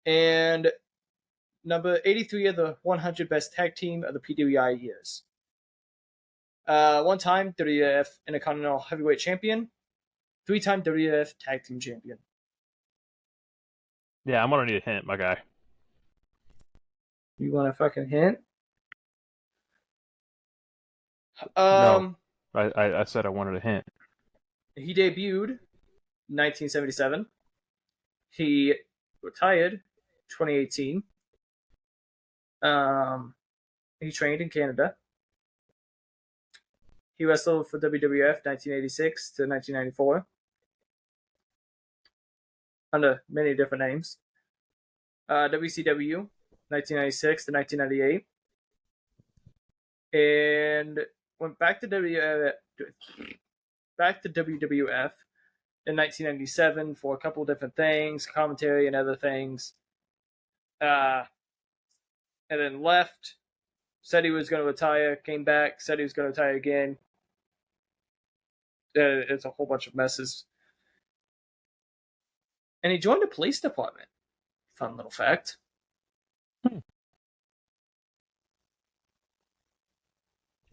and number 83 of the 100 best tag team of the PWI years. 1-time WWF Intercontinental Heavyweight Champion, 3-time WWF Tag Team Champion. Yeah, I'm gonna need a hint, my guy. You want a fucking hint? No, I said I wanted a hint. He debuted 1977. He retired 2018. He trained in Canada. He wrestled for WWF 1986 to 1994 under many different names. WCW 1996 to 1998, and went back to WWF in 1997 for a couple of different things, commentary and other things. And then left, said he was going to retire, came back, said he was going to retire again. It's a whole bunch of messes. And he joined the police department. Fun little fact.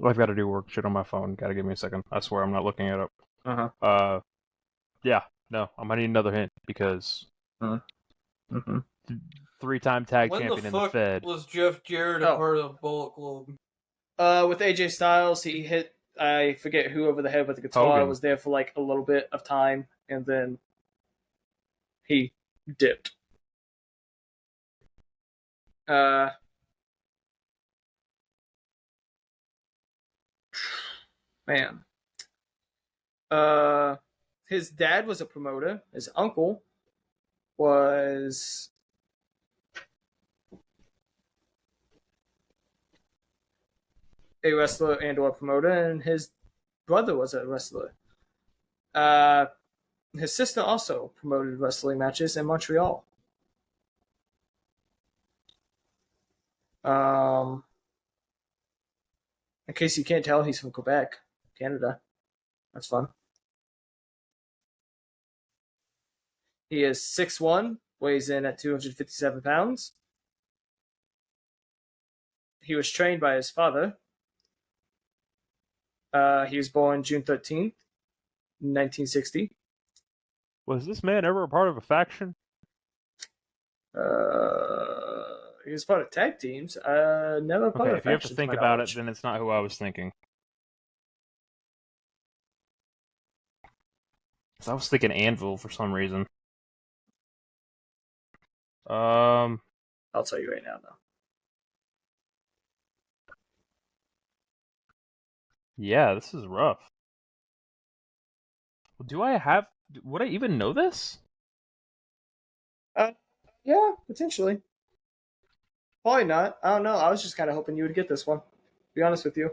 I've got to do work shit on my phone. Gotta give me a second. I swear I'm not looking it up. Yeah, no, I'm gonna need another hint because 3-time tag champion in the Fed. Was Jeff Jarrett a part of Bullet Club? With AJ Styles, he hit, I forget who over the head with the guitar. Hogan. Was there for like a little bit of time, and then he dipped. Man. His dad was a promoter. His uncle was a wrestler and or promoter, and his brother was a wrestler. His sister also promoted wrestling matches in Montreal. In case you can't tell, he's from Quebec, Canada. That's fun. He is 6'1", weighs in at 257 pounds. He was trained by his father. He was born June 13th, 1960. Was this man ever a part of a faction? He was part of tag teams. Never part of if you have to factions, think to my about knowledge. it, then it's not who I was thinking. I was thinking Anvil for some reason. I'll tell you right now, though. Yeah, this is rough. Would I even know this? Yeah, potentially. Probably not. I don't know. I was just kind of hoping you would get this one. To be honest with you.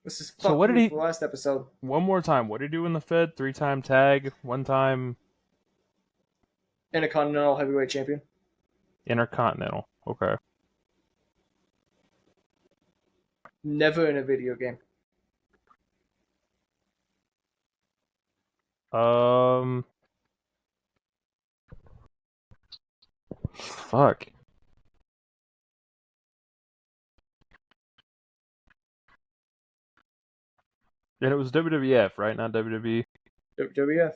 This is So what did he? For last episode. One more time. What did he do in the Fed? 3-time tag, 1-time Intercontinental Heavyweight Champion. Intercontinental. Okay. Never in a video game. Fuck. And it was WWF, right? Not WWE. WWF.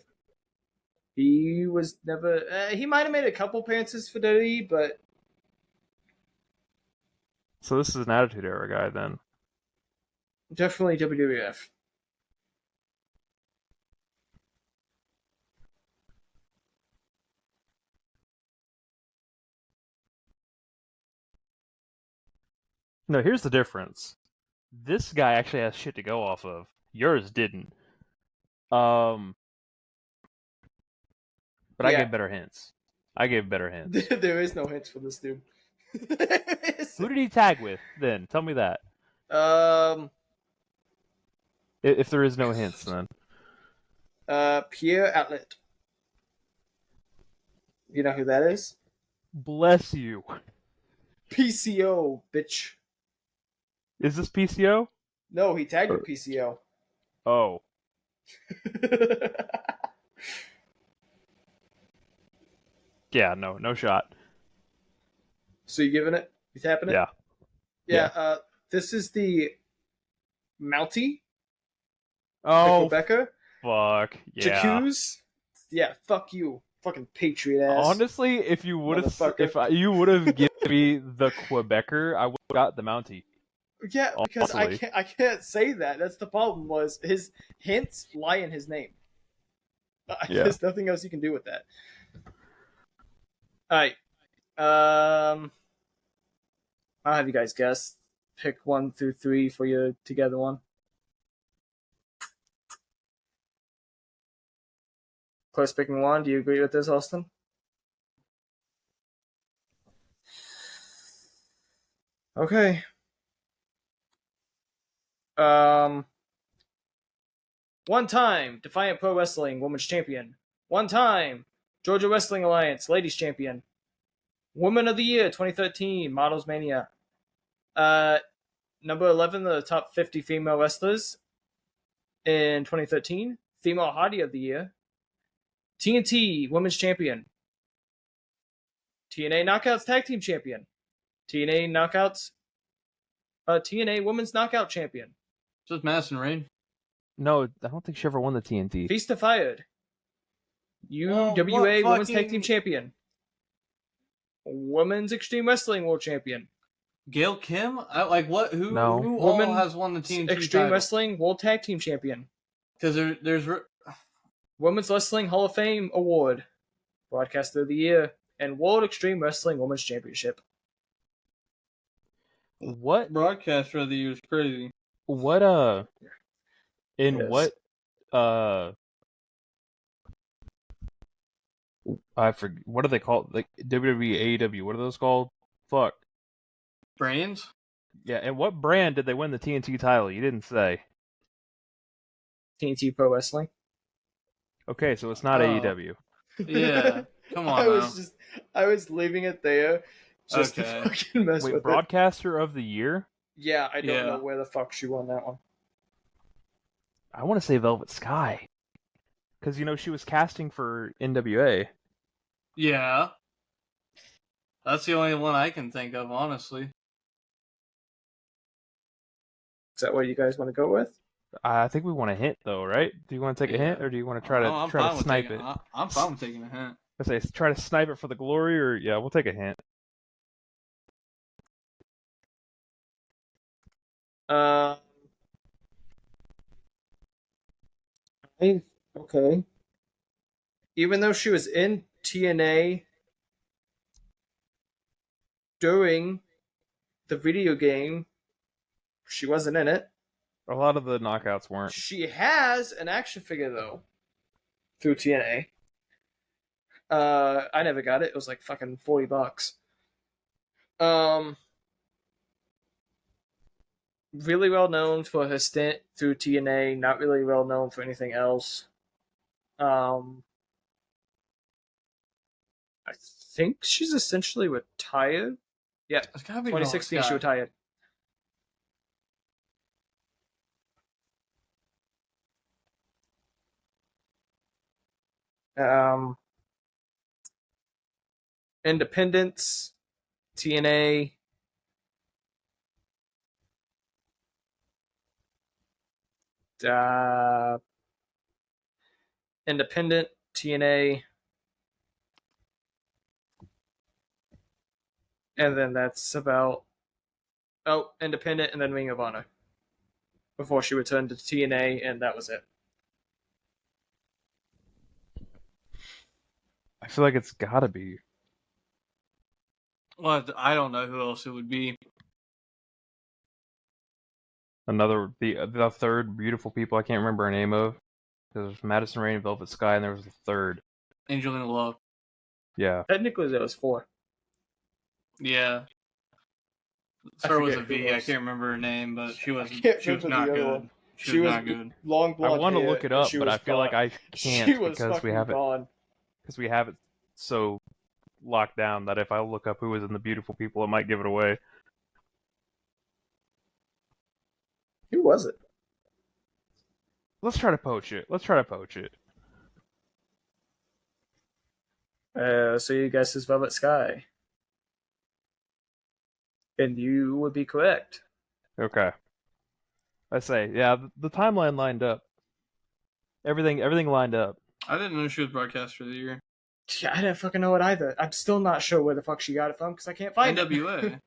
He was never. He might have made a couple appearances for WWE, but. So this is an Attitude Era guy then. Definitely WWF. No, here's the difference. This guy actually has shit to go off of. Yours didn't. But yeah. I gave better hints. There is no hints for this dude. Who did he tag with then? Tell me that. If there is no hints, then. Pierre Outlet. You know who that is? Bless you. PCO, bitch. Is this PCO? No, he tagged with PCO. Oh. Yeah, no shot. So you giving it? You tapping it? Yeah. Yeah. This is the Mountie. Oh, Becker. Fuck. Yeah. Jacuz. Yeah, fuck you. Fucking patriot ass. Honestly, if you would have given me the Quebecer, I would have got the Mountie. Yeah, because I can't say that. That's the problem. Was his hints lie in his name. There's nothing else you can do with that. All right. I'll have you guys guess. Pick 1 through 3 for your together one. Close picking 1. Do you agree with this, Austin? Okay. One time, Defiant Pro Wrestling Women's Champion. One time, Georgia Wrestling Alliance Ladies Champion. Woman of the Year 2013, Models Mania. Number 11, the top 50 female wrestlers in 2013. Female Hottie of the Year. TNT Women's Champion. TNA Knockouts Tag Team Champion. TNA Women's Knockout Champion. Just Madison Rain. No, I don't think she ever won the TNT. Feast of Fired. UWA Women's Tag Team Champion. Women's Extreme Wrestling World Champion. Gail Kim? Who Women all has won the TNT Extreme title? Wrestling World Tag Team Champion. Because there's Women's Wrestling Hall of Fame Award. Broadcaster of the Year. And World Extreme Wrestling Women's Championship. What? Broadcaster of the Year is crazy. What, I forget, what are they called? Like WWE, AEW, what are those called? Fuck. Brands? Yeah, and what brand did they win the TNT title? You didn't say. TNT Pro Wrestling. Okay, so it's not AEW. Yeah, come on. I was leaving it there just to fucking mess with Broadcaster of the Year? Yeah, I don't know where the fuck she won that one. I want to say Velvet Sky. Because, she was casting for NWA. Yeah. That's the only one I can think of, honestly. Is that what you guys want to go with? I think we want a hint, though, right? Do you want to take a hint, or do you want to try to snipe it? I'm fine with taking a hint. I say try to snipe it for the glory, or yeah, we'll take a hint. Okay. Even though she was in TNA during the video game, she wasn't in it. A lot of the knockouts weren't. She has an action figure though through TNA. I never got it. It was like fucking $40. Really well known for her stint through TNA. Not really well known for anything else. I think she's essentially retired. Yeah, It's gotta be 2016 she retired. Independence, TNA. Independent, TNA. And then that's about Independent and then Ring of Honor. Before she returned to TNA, and that was it. I feel like it's gotta be. Well, I don't know who else it would be. The third beautiful people I can't remember her name of. There's Madison Rain and Velvet Sky, and there was the third. Angelina Love. Yeah. Technically, there was 4. Yeah. Started with a V. I can't remember her name, but she was not good. She was not good. Long blonde. I want to look it up, but I feel like I can't because we have it so locked down that if I look up who was in the beautiful people, it might give it away. Who was it? Let's try to poach it. So you guess is Velvet Sky. And you would be correct. Okay. I say, yeah, the timeline lined up. Everything lined up. I didn't know she was broadcaster of the year. I didn't fucking know it either. I'm still not sure where the fuck she got it from because I can't find NWA. it.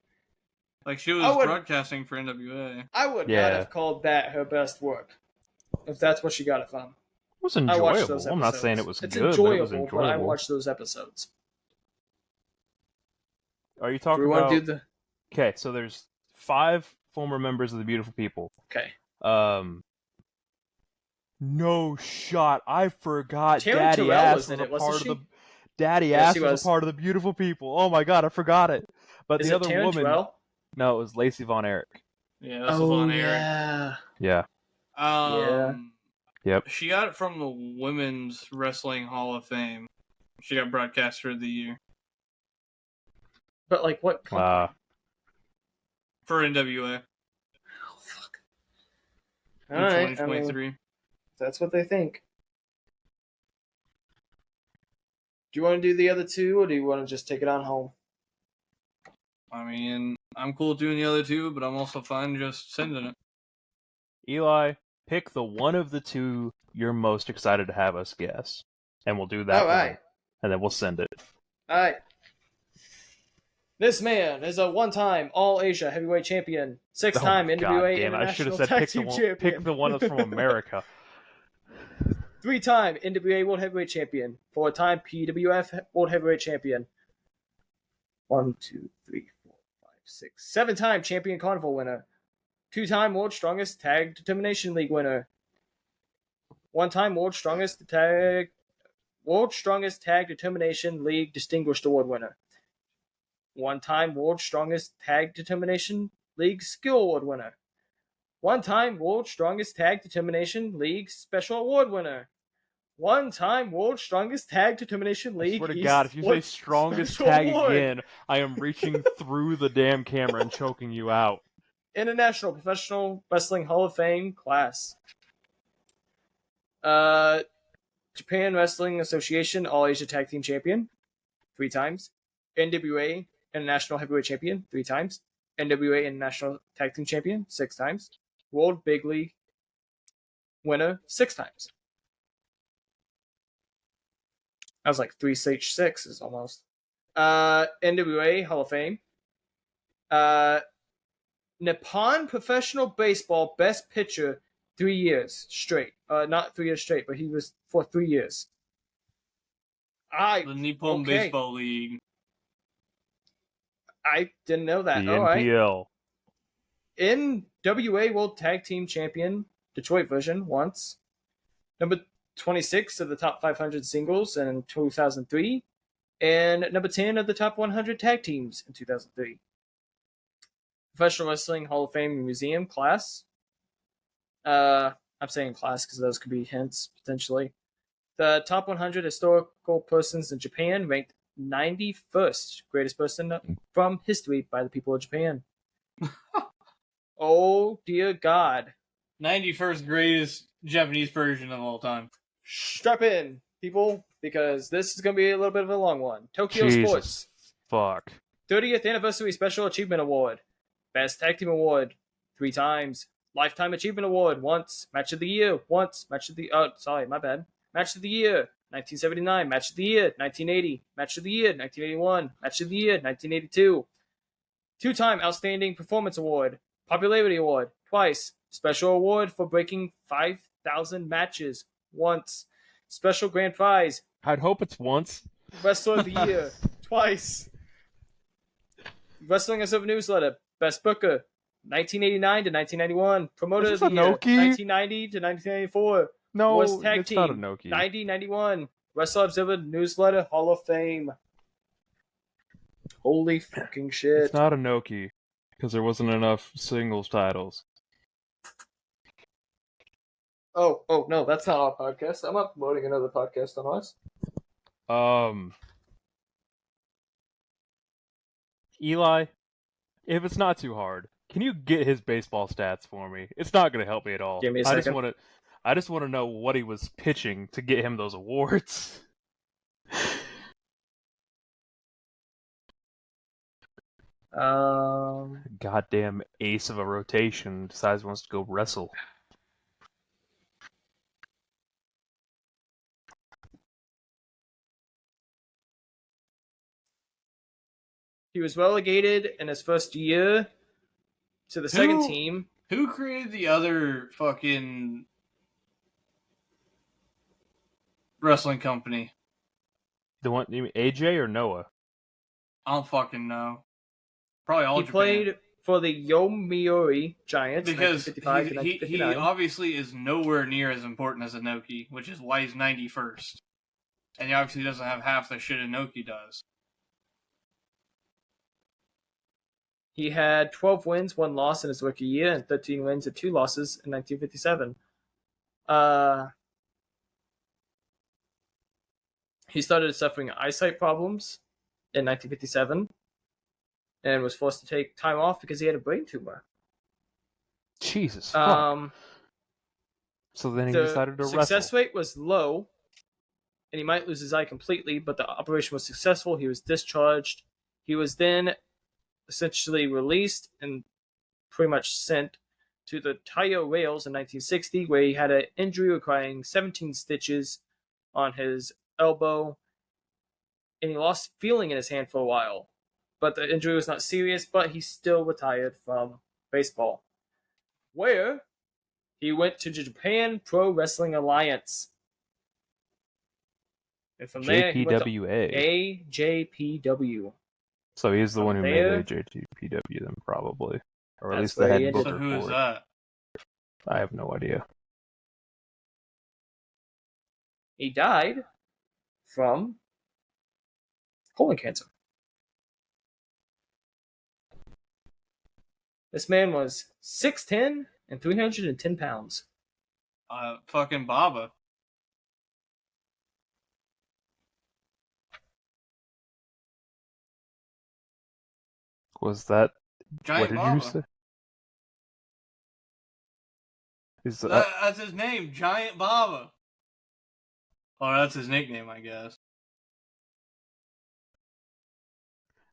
Like, she was broadcasting for NWA. I would not have called that her best work. If that's what she got it from. It was enjoyable. I'm not saying it was good, but it was enjoyable. But I watched those episodes. Are you talking about... Okay, so there's 5 former members of the Beautiful People. Okay. No shot. I forgot Terry Daddy Terrell Ass was was in a it, part of the... Daddy Ass was a part of the Beautiful People. Oh my god, I forgot it. But Is the it other Terry woman... Terrell? No, it was Lacey Von Erich. Yeah, that's Von Erich. Yeah. Yeah. Yep. She got it from the Women's Wrestling Hall of Fame. She got broadcaster of the year. But like what company? For NWA. Oh fuck. In 2023. That's what they think. Do you want to do the other 2, or do you want to just take it on home? I mean, I'm cool doing the other 2, but I'm also fine just sending it. Eli, pick the one of the 2 you're most excited to have us guess. And we'll do that. All right. And then we'll send it. All right. This man is a 1-time All-Asia Heavyweight Champion, 6-time NWA International Tag Team Champion. Pick the one that's from America. 3-time NWA World Heavyweight Champion, 4-time PWF World Heavyweight Champion. 1, 2, 3, 4, 5, 6, 7-time Champion Carnival winner. 2-time World's Strongest Tag Determination League winner. 1-time World's Strongest Tag Determination League Distinguished Award winner. 1-time World's Strongest Tag Determination League Skill Award winner. 1-time World's Strongest Tag Determination League Special Award winner. 1-time World's Strongest Tag Determination League. I swear to God, if you say strongest tag again, I am reaching through the damn camera and choking you out. International Professional Wrestling Hall of Fame class. Japan Wrestling Association All-Asia Tag Team Champion, 3 times. NWA International Heavyweight Champion, 3 times. NWA International Tag Team Champion, 6 times. World Big League winner, 6 times. That was like 3/6 almost. NWA Hall of Fame. Nippon Professional Baseball Best Pitcher 3 years straight. Not 3 years straight, but he was for 3 years. The Nippon Baseball League. I didn't know that. The NPL. NWA World Tag Team Champion, Detroit version, once. Number 26 of the top 500 singles in 2003. And number 10 of the top 100 tag teams in 2003. Professional Wrestling Hall of Fame Museum class. I'm saying class because those could be hints, potentially. The top 100 historical persons in Japan ranked 91st greatest person from history by the people of Japan. Oh, dear God. 91st greatest Japanese person of all time. Strap in, people, because this is going to be a little bit of a long one. Tokyo Jesus. Sports. Fuck. 30th Anniversary Special Achievement Award. Best Tag Team Award, 3 times. Lifetime Achievement Award, once. Match of the Year, once. Match of the... Oh, sorry, my bad. Match of the Year, 1979. Match of the Year, 1980. Match of the Year, 1981. Match of the Year, 1982. 2-time Outstanding Performance Award. Popularity Award, twice. Special Award for breaking 5,000 matches, once. Special Grand Prize. I'd hope it's once. Wrestler of the Year, twice. Wrestling Observer Newsletter, Best Booker, 1989 to 1991. Promoter of the Year, 1990 to 1994. No, Worst Tag it's Team, not a Noki. 90-91. Wrestler Observer Newsletter, Hall of Fame. Holy fucking shit. It's not a Noki, because there wasn't enough singles titles. Oh, no, that's not our podcast. I'm not promoting another podcast on us. Eli, if it's not too hard, can you get his baseball stats for me? It's not going to help me at all. Give me a second. I just want to know what he was pitching to get him those awards. Goddamn ace of a rotation decides he wants to go wrestle. He was relegated in his first year to the second team. Who created the other fucking wrestling company? The one, you mean AJ or Noah? I don't fucking know. Probably all He Japan. played for the Yomiuri Giants because 1955 to he 1959. obviously is nowhere near as important as Inoki, which is why he's 91st. And he obviously doesn't have half the shit Inoki does. He had 12 wins, 1 loss in his rookie year, and 13 wins and 2 losses in 1957. He started suffering eyesight problems in 1957 and was forced to take time off because he had a brain tumor. Jesus fuck. So then he decided to wrestle. The success rate was low, and he might lose his eye completely, but the operation was successful. He was discharged. He was then essentially released and pretty much sent to the Taiyo Rails in 1960, where he had an injury requiring 17 stitches on his elbow, and he lost feeling in his hand for a while. But the injury was not serious, but he still retired from baseball, where he went to Japan Pro Wrestling Alliance. And from there, he went to AJPW. So he's the one who made AJPW then, probably. Or at least the head booker. So who is that? I have no idea. He died from colon cancer. This man was 6'10" and 310 pounds. Fucking Baba. Was that... Giant what did Baba. you say? That's his name, Giant Baba. Or that's his nickname, I guess.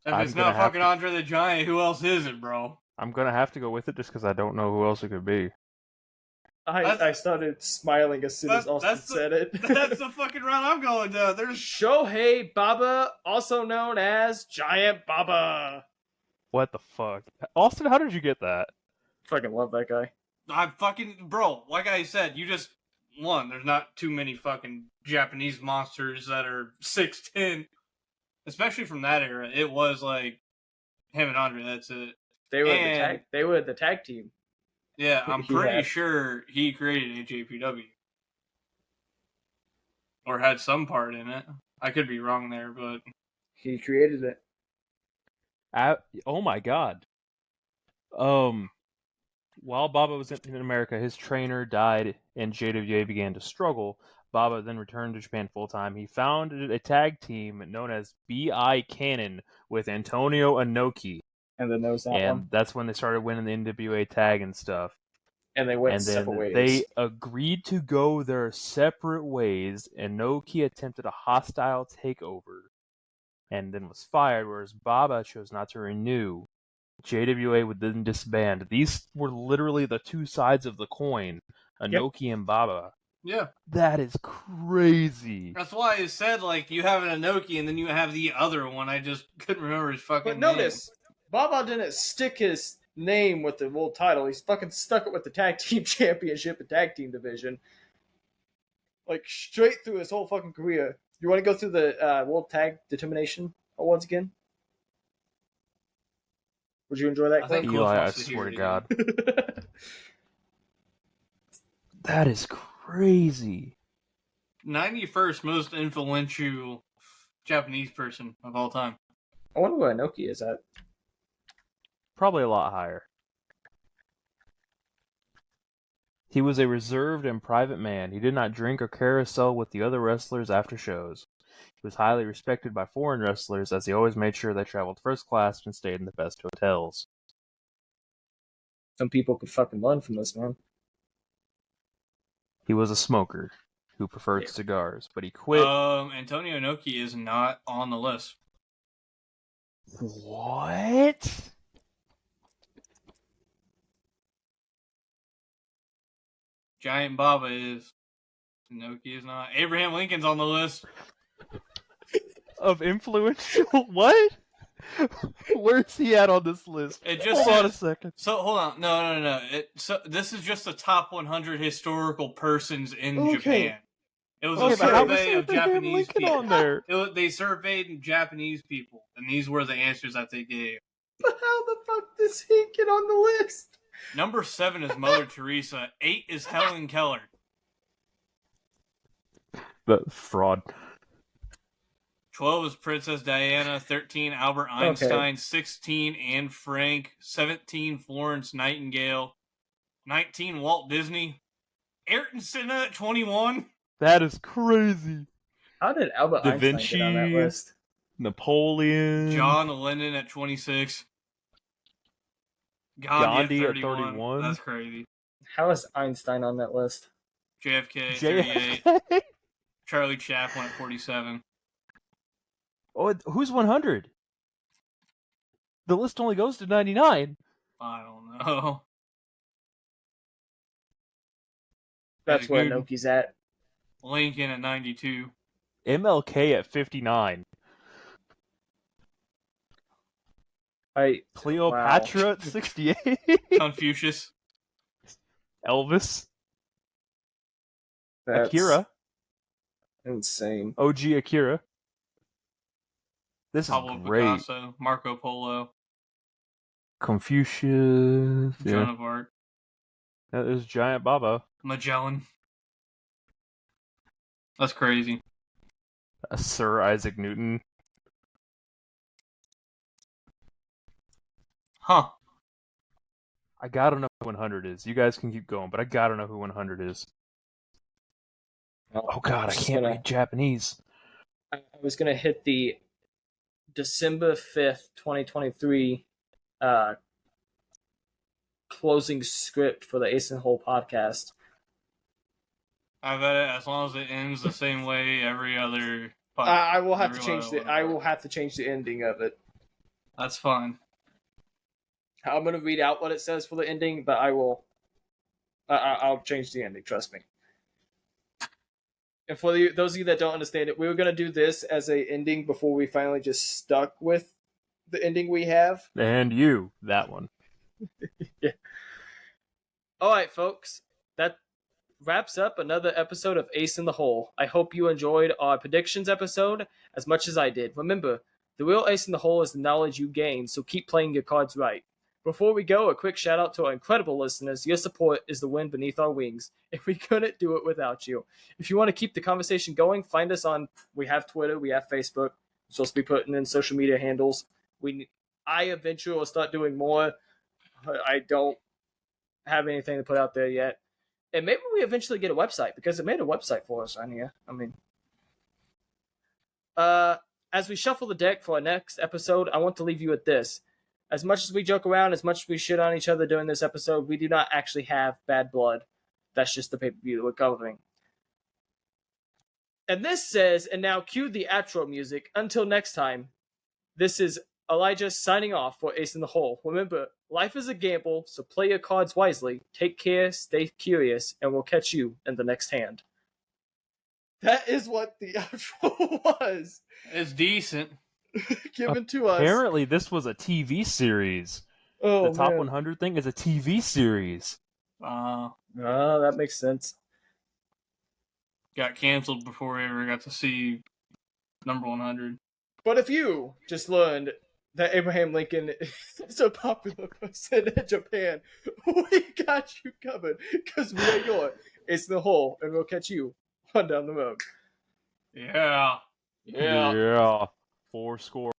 If it's not fucking Andre the Giant, who else is it, bro? I'm gonna have to go with it just because I don't know who else it could be. I started smiling as soon as Austin said it. That's the fucking route I'm going down. There's Shohei Baba, also known as Giant Baba. What the fuck? Austin, how did you get that? Fucking love that guy. Bro, like I said, there's not too many fucking Japanese monsters that are 6'10", especially from that era. It was like him and Andre, that's it. They were the tag team. Yeah, I'm pretty sure he created AJPW. Or had some part in it. I could be wrong there, but he created it. Oh my god. While Baba was in America, his trainer died and JWA began to struggle. Baba then returned to Japan full-time. He founded a tag team known as B.I. Cannon with Antonio Inoki. And then there was that one. That's when they started winning the NWA tag and stuff. And they went separate ways. They agreed to go their separate ways. Inoki attempted a hostile takeover and then was fired, whereas Baba chose not to renew. JWA would then disband. These were literally the two sides of the coin, Inoki and Baba. Yeah. That is crazy. That's why I said, like, you have an Inoki and then you have the other one. I just couldn't remember his fucking name. But notice, Baba didn't stick his name with the world title. He's fucking stuck it with the tag team championship and tag team division. Like, straight through his whole fucking career. You want to go through the World Tag Determination Awards again? Would you enjoy that? Eli, I swear to God. That is crazy. 91st most influential Japanese person of all time. I wonder where Inoki is at. Probably a lot higher. He was a reserved and private man. He did not drink or carousel with the other wrestlers after shows. He was highly respected by foreign wrestlers as he always made sure they traveled first class and stayed in the best hotels. Some people could fucking learn from this, man. He was a smoker who preferred cigars, but he quit. Antonio Inoki is not on the list. What? Giant Baba is. Inoki is not. Abraham Lincoln's on the list. Of influential? What? Where's he at on this list? Hold on a second. So, hold on. No. This is just the top 100 historical persons in Japan. It was a survey of Japanese people. On there? They surveyed Japanese people, and these were the answers that they gave. But how the fuck does he get on the list? Number 7 is Mother Teresa. 8 is Helen Keller. The fraud. 12 is Princess Diana. 13, Albert Einstein. 16, Anne Frank. 17, Florence Nightingale. 19, Walt Disney. Ayrton Senna at 21. That is crazy. How did Albert Einstein get on that list? Napoleon. John Lennon at 26. Gandhi at 31. That's crazy. How is Einstein on that list? JFK at 38. Charlie Chaplin at 47. Oh, who's 100? The list only goes to 99. I don't know. That's where Inoki's at. Lincoln at 92. MLK at 59. Cleopatra at 68. Confucius. Elvis. That's Akira. Insane. OG Akira. This Pablo is great. Picasso. Marco Polo. Confucius. Joan of Arc. That is Giant Baba. Magellan. That's crazy. Sir Isaac Newton. Huh. I gotta know who 100 is. You guys can keep going, but I gotta know who 100 is. Oh god, I can't read Japanese. I was gonna hit the December 5th, 2023 closing script for the Ace and Hole podcast. I bet it, as long as it ends the same way every other podcast. I will have to change the ending of it. That's fine. I'm gonna read out what it says for the ending, but I will I'll change the ending. Trust me. And for those of you that don't understand it, we were gonna do this as a ending before we finally just stuck with the ending we have. And that one. Yeah. All right, folks. That wraps up another episode of Ace in the Hole. I hope you enjoyed our predictions episode as much as I did. Remember, the real ace in the hole is the knowledge you gain, so keep playing your cards right. Before we go, a quick shout out to our incredible listeners. Your support is the wind beneath our wings, and we couldn't do it without you. If you want to keep the conversation going, find us on, we have Twitter, we have Facebook. We're supposed to be putting in social media handles. I eventually will start doing more. I don't have anything to put out there yet. And maybe we eventually get a website, because it made a website for us on here. I mean, as we shuffle the deck for our next episode, I want to leave you with this. As much as we joke around, as much as we shit on each other during this episode, we do not actually have bad blood. That's just the pay-per-view that we're covering. And this says, and now cue the outro music. Until next time, this is Elijah signing off for Ace in the Hole. Remember, life is a gamble, so play your cards wisely. Take care, stay curious, and we'll catch you in the next hand. That is what the outro was. It's decent. Given to us. Apparently, this was a TV series. Oh, the top man. 100 thing is a TV series. That makes sense. Got canceled before we ever got to see number 100. But if you just learned that Abraham Lincoln is a popular person in Japan, we got you covered, because we are your Ace in the Hole, and we'll catch you on down the road. Yeah. Yeah. 4 score.